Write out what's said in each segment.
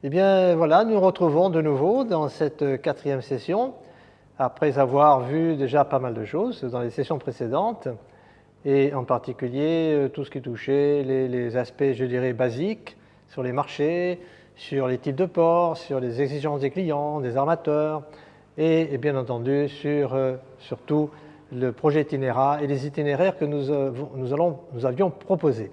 Eh bien voilà, nous nous retrouvons de nouveau dans cette quatrième session, après avoir vu déjà pas mal de choses dans les sessions précédentes, et en particulier tout ce qui touchait les aspects, je dirais, basiques sur les marchés, sur les types de ports, sur les exigences des clients, des armateurs, et bien entendu surtout le projet itinéraire et les itinéraires que nous avions proposés.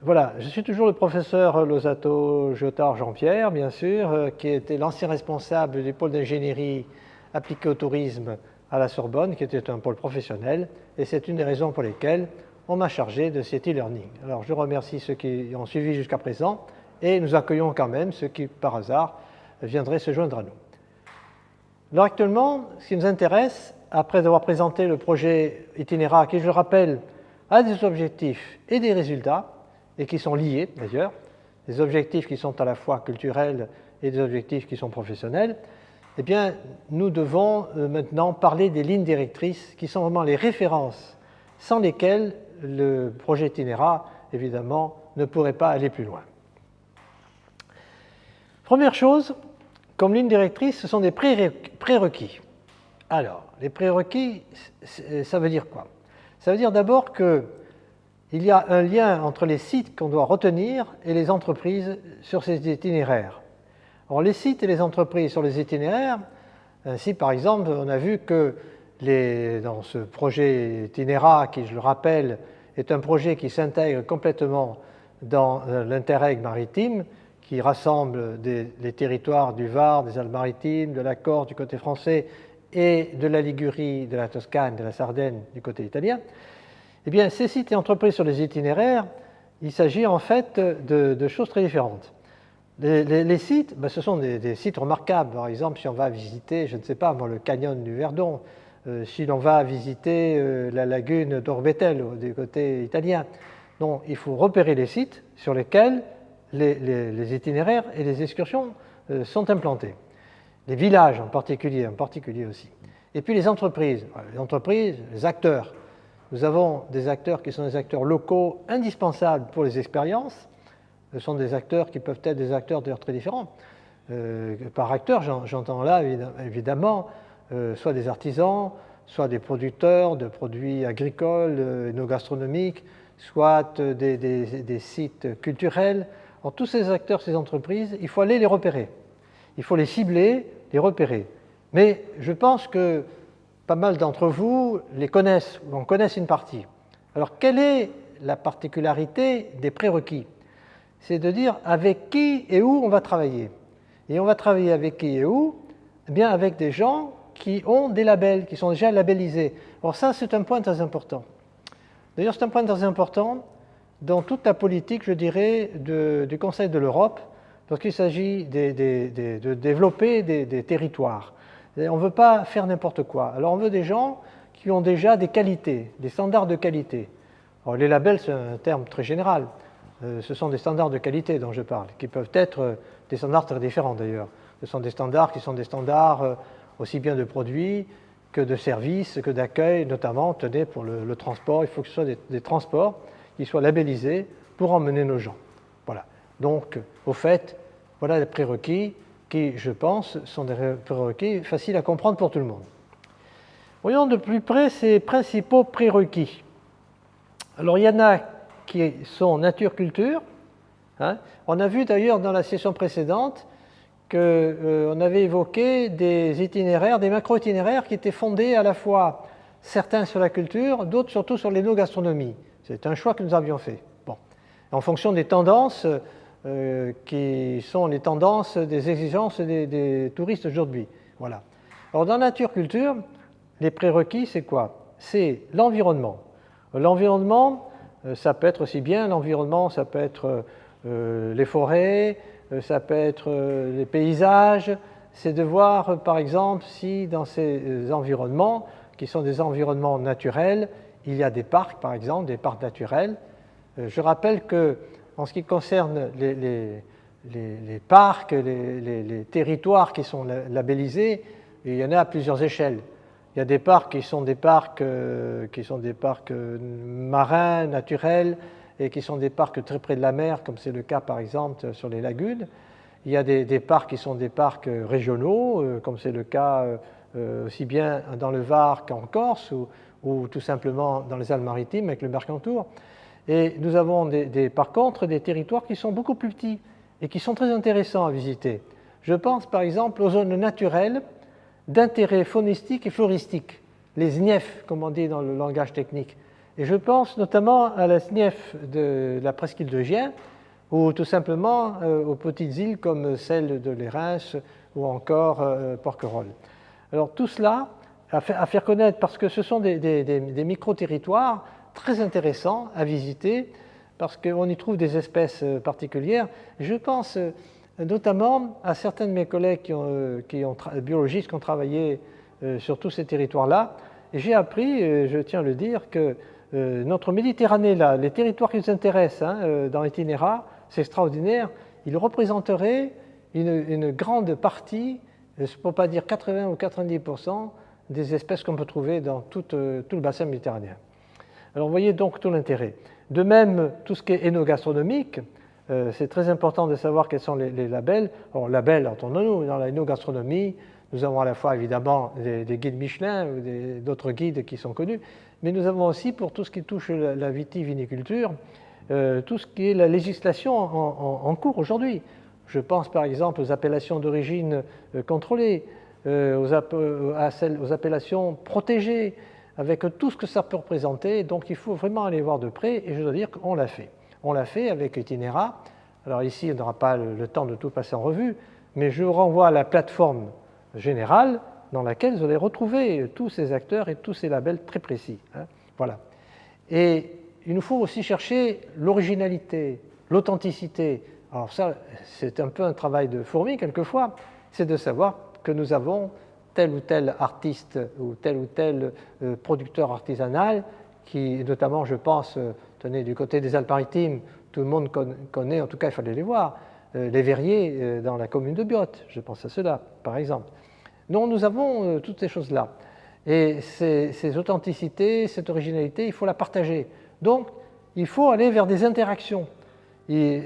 Voilà, je suis toujours le professeur Losato Giotard Jean-Pierre, bien sûr, qui était l'ancien responsable du pôle d'ingénierie appliquée au tourisme à la Sorbonne, qui était un pôle professionnel, et c'est une des raisons pour lesquelles on m'a chargé de cet e-learning. Alors je remercie ceux qui ont suivi jusqu'à présent, et nous accueillons quand même ceux qui, par hasard, viendraient se joindre à nous. Alors actuellement, ce qui nous intéresse, après avoir présenté le projet itinéraire, qui, je le rappelle, a des objectifs et des résultats, et qui sont liés d'ailleurs, des objectifs qui sont à la fois culturels et des objectifs qui sont professionnels, eh bien, nous devons maintenant parler des lignes directrices qui sont vraiment les références sans lesquelles le projet itinéraire, évidemment, ne pourrait pas aller plus loin. Première chose, comme ligne directrice, ce sont des prérequis. Alors, les prérequis, ça veut dire quoi? Ça veut dire d'abord qu'il y a un lien entre les sites qu'on doit retenir et les entreprises sur ces itinéraires. Alors, les sites et les entreprises sur les itinéraires, ainsi par exemple, on a vu que dans ce projet itinéraire, qui, je le rappelle, est un projet qui s'intègre complètement dans l'Interreg maritime, qui rassemble les territoires du Var, des Alpes-Maritimes, de la Corse du côté français et de la Ligurie, de la Toscane, de la Sardaigne du côté italien. Eh bien, ces sites et entreprises sur les itinéraires, il s'agit en fait de choses très différentes. Les sites, ce sont des sites remarquables. Par exemple, si on va visiter, je ne sais pas, le canyon du Verdon, si l'on va visiter la lagune d'Orbetello du côté italien. Donc, il faut repérer les sites sur lesquels les itinéraires et les excursions sont implantés. Les villages en particulier aussi. Et puis les entreprises, les acteurs. Nous avons des acteurs qui sont des acteurs locaux indispensables pour les expériences. Ce sont des acteurs qui peuvent être des acteurs d'ailleurs très différents. Par acteurs, j'entends là évidemment soit des artisans, soit des producteurs de produits agricoles, enogastronomiques, soit des sites culturels. Alors, tous ces acteurs, ces entreprises, il faut aller les repérer. Il faut les cibler, les repérer. Mais je pense que pas mal d'entre vous les connaissent, ou en connaissent une partie. Alors, quelle est la particularité des prérequis? C'est de dire avec qui et où on va travailler. Et on va travailler avec qui et où? Eh bien, avec des gens qui ont des labels, qui sont déjà labellisés. Alors ça, c'est un point très important. D'ailleurs, c'est un point très important dans toute la politique, je dirais, du Conseil de l'Europe, lorsqu'il s'agit de développer des territoires. Et on ne veut pas faire n'importe quoi. Alors on veut des gens qui ont déjà des qualités, des standards de qualité. Alors, les labels, c'est un terme très général. Ce sont des standards de qualité dont je parle, qui peuvent être des standards très différents d'ailleurs. Ce sont des standards qui sont des standards aussi bien de produits que de services, que d'accueil, notamment, tenez, pour le transport, il faut que ce soit des transports qui soient labellisés pour emmener nos gens. Voilà. Donc, au fait, voilà les prérequis qui, je pense, sont des prérequis faciles à comprendre pour tout le monde. Voyons de plus près ces principaux prérequis. Alors, il y en a qui sont nature-culture. On a vu d'ailleurs dans la session précédente qu'on avait évoqué des itinéraires, des macro-itinéraires qui étaient fondés à la fois certains sur la culture, d'autres surtout sur l'enogastronomie. C'est un choix que nous avions fait. Bon. En fonction des tendances qui sont les tendances des exigences des touristes aujourd'hui. Voilà. Alors dans nature-culture, les prérequis, c'est quoi? C'est l'environnement. L'environnement, ça peut être aussi bien l'environnement, ça peut être les forêts, ça peut être les paysages. C'est de voir, par exemple, si dans ces environnements, qui sont des environnements naturels, il y a des parcs, par exemple, des parcs naturels. Je rappelle que, en ce qui concerne les parcs, les territoires qui sont labellisés, il y en a à plusieurs échelles. Il y a des parcs qui sont des parcs marins, naturels, et qui sont des parcs très près de la mer, comme c'est le cas, par exemple, sur les lagunes. Il y a des parcs qui sont des parcs régionaux, comme c'est le cas aussi bien dans le Var qu'en Corse, ou tout simplement dans les Alpes-Maritimes avec le Mercantour. Et nous avons par contre des territoires qui sont beaucoup plus petits et qui sont très intéressants à visiter. Je pense par exemple aux zones naturelles d'intérêt faunistique et floristique, les SNIEF, comme on dit dans le langage technique. Et je pense notamment à la SNIEF de la presqu'île de Gien, ou tout simplement aux petites îles comme celle de Lérins ou encore Porquerolles. Alors tout cela à faire connaître, parce que ce sont des micro-territoires très intéressants à visiter, parce qu'on y trouve des espèces particulières. Je pense notamment à certains de mes collègues biologistes qui ont travaillé sur tous ces territoires-là. Et j'ai appris, je tiens à le dire, que notre Méditerranée, là, les territoires qui nous intéressent dans l'itinéraire, c'est extraordinaire, ils représenteraient une grande partie, pour ne pas dire 80 ou 90%, des espèces qu'on peut trouver dans tout le bassin méditerranéen. Alors vous voyez donc tout l'intérêt. De même, tout ce qui est énogastronomique, c'est très important de savoir quels sont les labels. Alors labels, entendons-nous, dans la énogastronomie, nous avons à la fois évidemment des guides Michelin ou d'autres guides qui sont connus, mais nous avons aussi pour tout ce qui touche la viticulture, tout ce qui est la législation en cours aujourd'hui. Je pense par exemple aux appellations d'origine contrôlée, aux appellations protégées, avec tout ce que ça peut représenter. Donc il faut vraiment aller voir de près, et je dois dire qu'on l'a fait. On l'a fait avec Itinera. Alors ici, on n'aura pas le temps de tout passer en revue, mais je vous renvoie à la plateforme générale dans laquelle vous allez retrouver tous ces acteurs et tous ces labels très précis. Voilà. Et il nous faut aussi chercher l'originalité, l'authenticité. Alors ça, c'est un peu un travail de fourmi quelquefois, c'est de savoir que nous avons tel ou tel artiste ou tel producteur artisanal qui, notamment, je pense, tenez, du côté des Alpes-Maritimes, tout le monde connaît, en tout cas il fallait les voir, les verriers dans la commune de Biote, je pense à cela, par exemple. Donc nous avons toutes ces choses-là. Et ces authenticités, cette originalité, il faut la partager. Donc, il faut aller vers des interactions. Et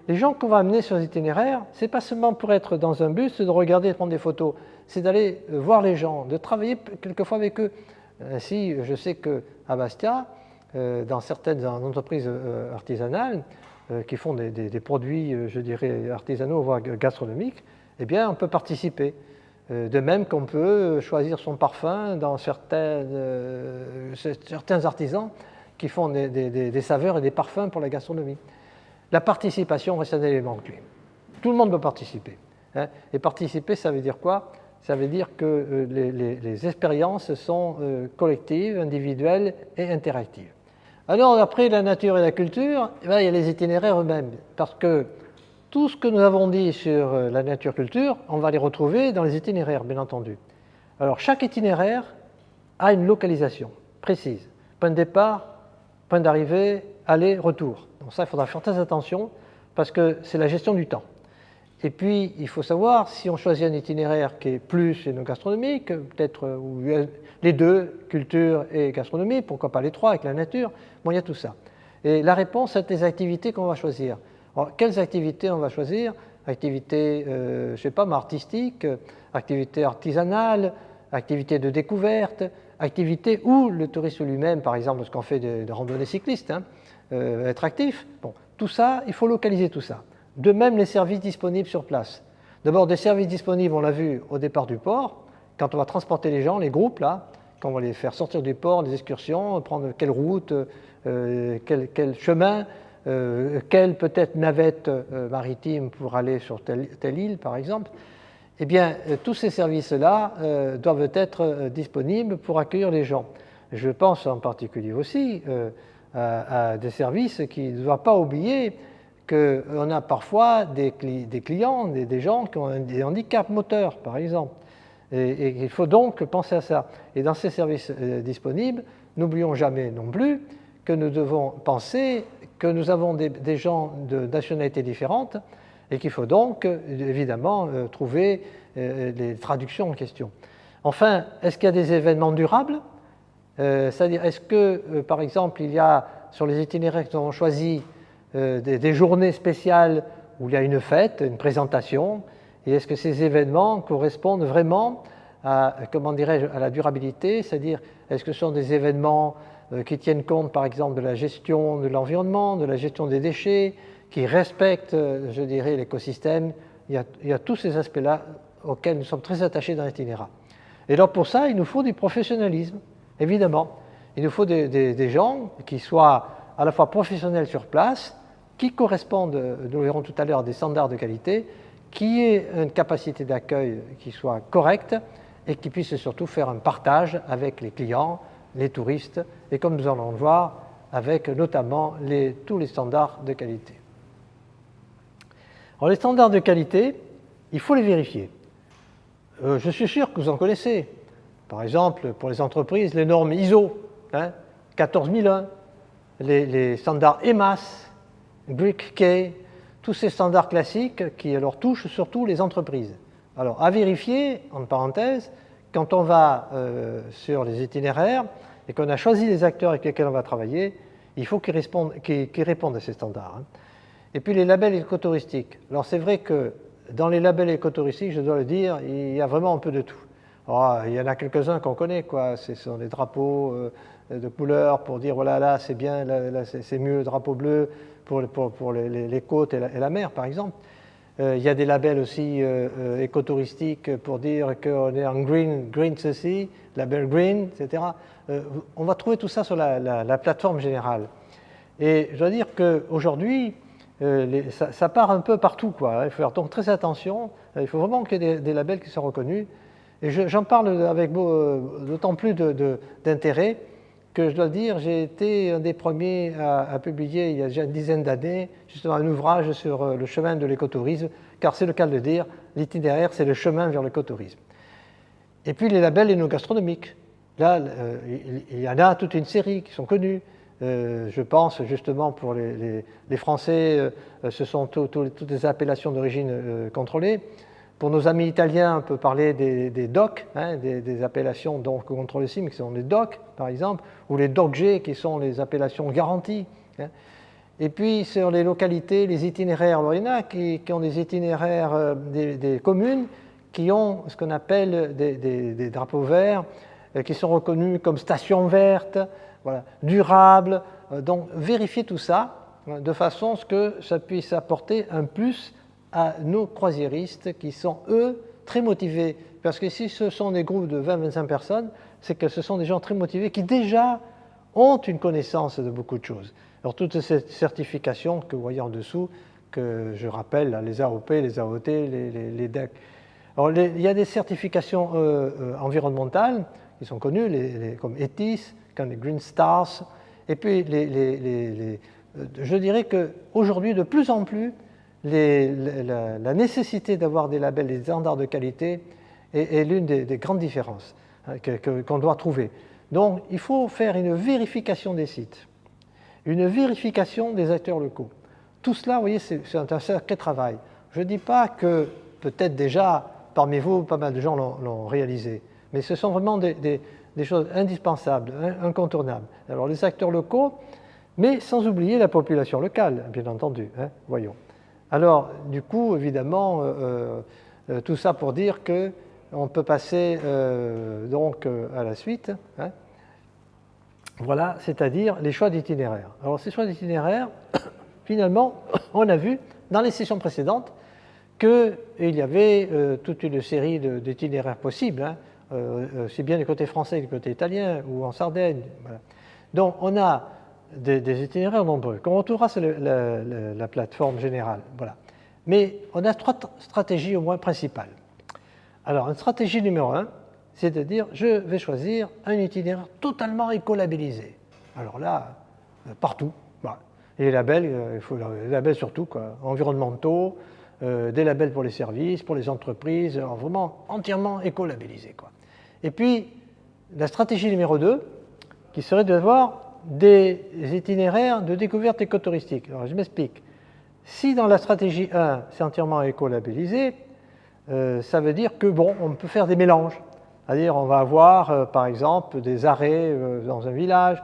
les gens qu'on va amener sur les itinéraires, ce n'est pas seulement pour être dans un bus, de regarder et de prendre des photos, c'est d'aller voir les gens, de travailler quelquefois avec eux. Ainsi, je sais qu'à Bastia, dans certaines entreprises artisanales qui font des produits, je dirais, artisanaux, voire gastronomiques, eh bien, on peut participer. De même qu'on peut choisir son parfum dans certains artisans qui font des saveurs et des parfums pour la gastronomie. La participation reste un élément clé. Tout le monde peut participer. Et participer, ça veut dire quoi? Ça veut dire que les expériences sont collectives, individuelles et interactives. Alors, après la nature et la culture, il y a les itinéraires eux-mêmes. Parce que tout ce que nous avons dit sur la nature-culture, on va les retrouver dans les itinéraires, bien entendu. Alors, chaque itinéraire a une localisation précise. Point de départ, point d'arrivée, aller, retour. Donc ça, il faudra faire très attention parce que c'est la gestion du temps. Et puis, il faut savoir si on choisit un itinéraire qui est plus énogastronomique, peut-être les deux, culture et gastronomie, pourquoi pas les trois avec la nature. Bon, il y a tout ça. Et la réponse, c'est les activités qu'on va choisir. Alors, quelles activités on va choisir? Activités, je ne sais pas, mais artistiques, activités artisanales, activités de découverte, activités où le tourisme lui-même, par exemple, lorsqu'on fait des randonnées cyclistes, être actif. Bon, tout ça, il faut localiser tout ça. De même, les services disponibles sur place. D'abord, des services disponibles, on l'a vu au départ du port, quand on va transporter les gens, les groupes, là, quand on va les faire sortir du port, des excursions, prendre quelle route, quel chemin, quelle peut-être navette maritime pour aller sur telle île, par exemple. Eh bien, tous ces services-là doivent être disponibles pour accueillir les gens. Je pense en particulier aussi à des services qui ne doivent pas oublier qu'on a parfois des clients, des gens qui ont des handicaps moteurs, par exemple. Et il faut donc penser à ça. Et dans ces services disponibles, n'oublions jamais non plus que nous devons penser que nous avons des gens de nationalités différentes et qu'il faut donc évidemment trouver les traductions en question. Enfin, est-ce qu'il y a des événements durables? C'est-à-dire, est-ce que, par exemple, il y a sur les itinéraires que nous avons choisis des journées spéciales où il y a une fête, une présentation, et est-ce que ces événements correspondent vraiment à, comment dirais-je, à la durabilité, c'est-à-dire est-ce que ce sont des événements qui tiennent compte par exemple de la gestion de l'environnement, de la gestion des déchets, qui respectent, je dirais, l'écosystème. Il y a tous ces aspects-là auxquels nous sommes très attachés dans l'itinéraire. Et donc pour ça, il nous faut du professionnalisme, évidemment. Il nous faut des gens qui soient à la fois professionnels sur place, qui correspondent, nous le verrons tout à l'heure, à des standards de qualité, qui aient une capacité d'accueil qui soit correcte et qui puissent surtout faire un partage avec les clients, les touristes, et comme nous allons le voir, avec notamment tous les standards de qualité. Alors les standards de qualité, il faut les vérifier. Je suis sûr que vous en connaissez. Par exemple, pour les entreprises, les normes ISO, 14001, les standards EMAS, GRIC-K, tous ces standards classiques qui alors touchent surtout les entreprises. Alors à vérifier, en parenthèse, quand on va sur les itinéraires et qu'on a choisi les acteurs avec lesquels on va travailler, il faut qu'ils répondent à ces standards. Et puis les labels écotouristiques. Alors c'est vrai que dans les labels écotouristiques, je dois le dire, il y a vraiment un peu de tout. Alors, il y en a quelques-uns qu'on connaît, quoi. Ce sont des drapeaux de couleurs pour dire voilà, là c'est bien, là c'est mieux le drapeau bleu pour les côtes et la mer, par exemple. Il y a des labels aussi écotouristiques pour dire qu'on est en green ceci, label green, etc. On va trouver tout ça sur la plateforme générale. Et je dois dire qu'aujourd'hui, ça part un peu partout, quoi. Il faut faire donc très attention. Il faut vraiment qu'il y ait des labels qui soient reconnus. Et j'en parle avec d'autant plus d'intérêt que je dois dire, j'ai été un des premiers à publier il y a déjà une dizaine d'années justement un ouvrage sur le chemin de l'écotourisme, car c'est le cas de le dire, l'itinéraire c'est le chemin vers l'écotourisme. Et puis les labels énogastronomiques. Là, il y en a toute une série qui sont connus. Je pense justement pour les Français, ce sont toutes les appellations d'origine contrôlée. Pour nos amis italiens, on peut parler des DOC, des appellations donc contrôlées aussi, mais qui sont les DOC par exemple, ou les DOCG qui sont les appellations garanties. Et puis sur les localités, les itinéraires, alors il y en a qui ont des itinéraires des communes qui ont ce qu'on appelle des drapeaux verts, qui sont reconnus comme stations vertes, voilà, durables. Donc vérifier tout ça de façon à ce que ça puisse apporter un plus à nos croisiéristes qui sont, eux, très motivés. Parce que si ce sont des groupes de 20-25 personnes, c'est que ce sont des gens très motivés qui déjà ont une connaissance de beaucoup de choses. Alors toutes ces certifications que vous voyez en dessous, que je rappelle, les AOP, les AOT, les DEC. Alors il y a des certifications environnementales qui sont connues, comme ETIS, comme les Green Stars, et puis je dirais qu'aujourd'hui, de plus en plus, la nécessité d'avoir des labels, des standards de qualité est l'une des grandes différences qu'on doit trouver. Donc, il faut faire une vérification des sites, une vérification des acteurs locaux. Tout cela, vous voyez, c'est un sacré travail. Je ne dis pas que peut-être déjà, parmi vous, pas mal de gens l'ont réalisé, mais ce sont vraiment des choses indispensables, incontournables. Alors, les acteurs locaux, mais sans oublier la population locale, bien entendu, voyons. Alors, du coup, évidemment, tout ça pour dire qu'on peut passer donc à la suite. Voilà, c'est-à-dire les choix d'itinéraire. Alors, ces choix d'itinéraire, finalement, on a vu dans les sessions précédentes qu'il y avait toute une série d'itinéraires possibles, aussi bien du côté français que du côté italien ou en Sardaigne. Voilà. Donc, on a des itinéraires nombreux, qu'on retrouvera sur la plateforme générale. Voilà. Mais on a 3 stratégies au moins principales. Alors, une stratégie numéro 1, c'est de dire je vais choisir un itinéraire totalement écolabellisé. Alors là, partout. Voilà. Et les labels, il faut les labels surtout, quoi, environnementaux, des labels pour les services, pour les entreprises, alors vraiment entièrement écolabellisés, quoi. Et puis, la stratégie numéro 2, qui serait d'avoir des itinéraires de découverte écotouristique. Alors je m'explique. Si dans la stratégie 1, c'est entièrement écolabellisé, ça veut dire que bon, on peut faire des mélanges. C'est-à-dire on va avoir par exemple des arrêts dans un village,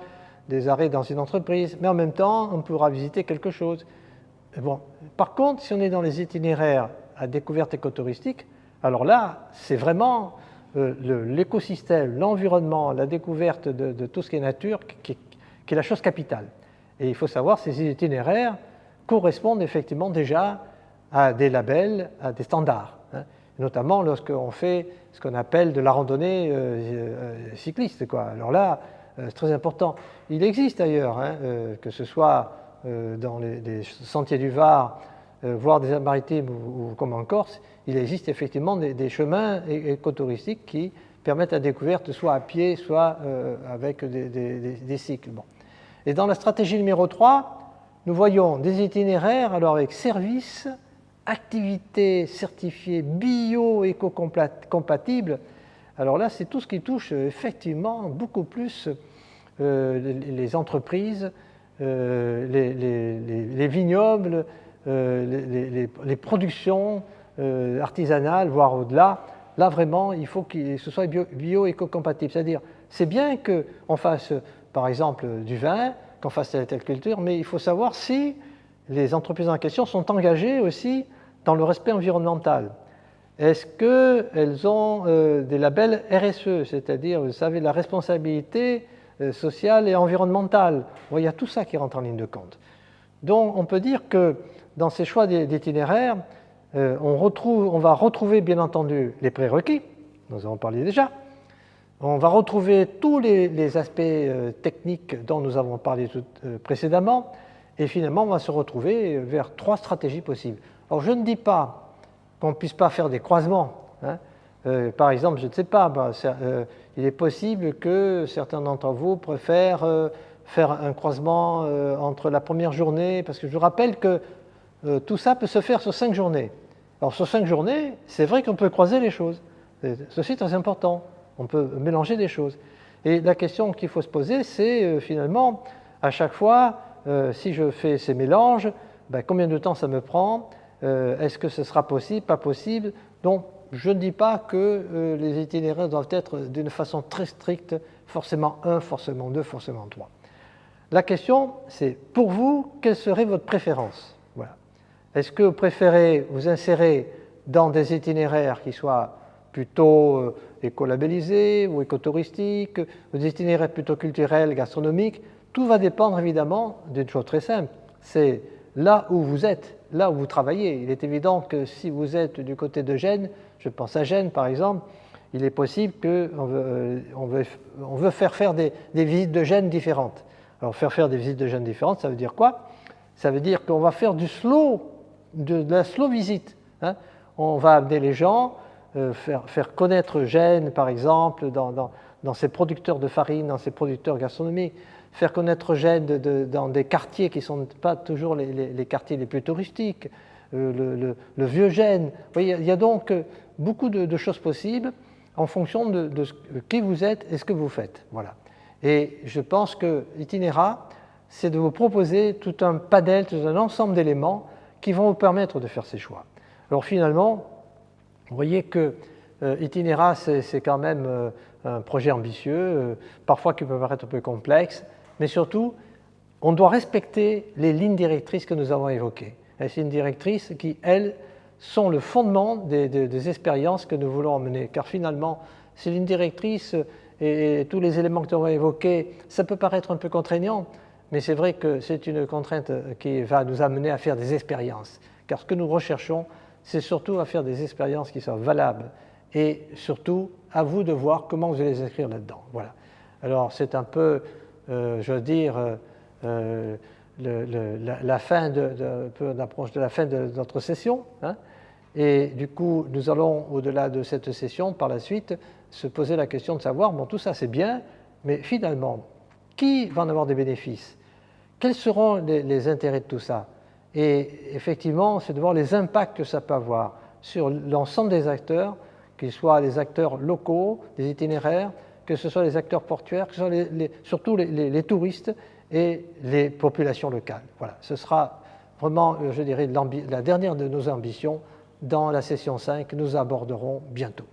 des arrêts dans une entreprise, mais en même temps on pourra visiter quelque chose. Bon. Par contre, si on est dans les itinéraires à découverte écotouristique, alors là, c'est vraiment l'écosystème, l'environnement, la découverte de tout ce qui est nature qui est la chose capitale. Et il faut savoir, ces itinéraires correspondent effectivement déjà à des labels, à des standards, hein, notamment lorsqu'on fait ce qu'on appelle de la randonnée cycliste, quoi. Alors là, c'est très important. Il existe ailleurs, hein, que ce soit dans les sentiers du Var, voire des Alpes-Maritimes ou comme en Corse, il existe effectivement des chemins écotouristiques qui permettent la découverte soit à pied, soit avec des cycles. Bon. Et dans la stratégie numéro 3, nous voyons des itinéraires alors avec services, activités certifiées bio-éco-compatibles. Alors là, c'est tout ce qui touche effectivement beaucoup plus les entreprises, les vignobles, les productions artisanales, voire au-delà. Là, vraiment, il faut que ce soit bio-éco-compatible. C'est-à-dire, c'est bien qu'on fasse, par exemple, du vin, qu'on fasse telle culture, mais il faut savoir si les entreprises en question sont engagées aussi dans le respect environnemental. Est-ce qu'elles ont des labels RSE, c'est-à-dire, vous savez, la responsabilité sociale et environnementale? Bon, il y a tout ça qui rentre en ligne de compte. Donc, on peut dire que dans ces choix d'itinéraires, on va retrouver, bien entendu, les prérequis, nous avons parlé déjà. On va retrouver tous les aspects techniques dont nous avons parlé précédemment, et finalement, on va se retrouver vers 3 stratégies possibles. Alors, je ne dis pas qu'on ne puisse pas faire des croisements, hein. Par exemple, je ne sais pas, il est possible que certains d'entre vous préfèrent faire un croisement entre la première journée, parce que je vous rappelle que tout ça peut se faire sur 5 journées. Alors, sur 5 journées, c'est vrai qu'on peut croiser les choses. Ceci est très important. On peut mélanger des choses. Et la question qu'il faut se poser, c'est finalement, à chaque fois, si je fais ces mélanges, ben, combien de temps ça me prend? Est-ce que ce sera possible, pas possible? Donc, je ne dis pas que les itinéraires doivent être d'une façon très stricte, forcément 1, forcément 2, forcément 3. La question, c'est, pour vous, quelle serait votre préférence? Voilà. Est-ce que vous préférez vous insérer dans des itinéraires qui soient plutôt écolabellisés ou écotouristiques, ou des itinéraires plutôt culturels, gastronomiques? Tout va dépendre évidemment d'une chose très simple, c'est là où vous êtes, là où vous travaillez. Il est évident que si vous êtes du côté de Gênes, je pense à Gênes par exemple, il est possible qu'on veut faire des visites de Gênes différentes. Alors faire des visites de Gênes différentes, ça veut dire quoi? Ça veut dire qu'on va faire de la slow visite, hein. On va amener les gens, faire connaître Gênes par exemple dans ses producteurs de farine, dans ses producteurs gastronomiques, faire connaître Gênes dans des quartiers qui ne sont pas toujours les quartiers les plus touristiques, le vieux Gênes. Vous voyez, il y a donc beaucoup de choses possibles en fonction de qui vous êtes et ce que vous faites. Voilà. Et je pense que Itinera, c'est de vous proposer tout un panel, tout un ensemble d'éléments qui vont vous permettre de faire ces choix. Alors finalement, vous voyez que Itinera, c'est quand même un projet ambitieux, parfois qui peut paraître un peu complexe, mais surtout, on doit respecter les lignes directrices que nous avons évoquées. Et ces lignes directrices qui, elles, sont le fondement des expériences que nous voulons emmener. Car finalement, ces lignes directrices et tous les éléments que nous avons évoqués, ça peut paraître un peu contraignant, mais c'est vrai que c'est une contrainte qui va nous amener à faire des expériences. Car ce que nous recherchons, c'est surtout à faire des expériences qui soient valables et surtout à vous de voir comment vous allez les inscrire là-dedans. Voilà. Alors c'est un peu, je veux dire, la fin l'approche de la fin de notre session, hein. Et du coup, nous allons, au-delà de cette session, par la suite, se poser la question de savoir, bon, tout ça c'est bien, mais finalement, qui va en avoir des bénéfices? Quels seront les intérêts de tout ça? Et effectivement, c'est de voir les impacts que ça peut avoir sur l'ensemble des acteurs, qu'ils soient les acteurs locaux, des itinéraires, que ce soit les acteurs portuaires, que ce soit surtout les touristes et les populations locales. Voilà, ce sera vraiment, je dirais, la dernière de nos ambitions dans la session 5 que nous aborderons bientôt.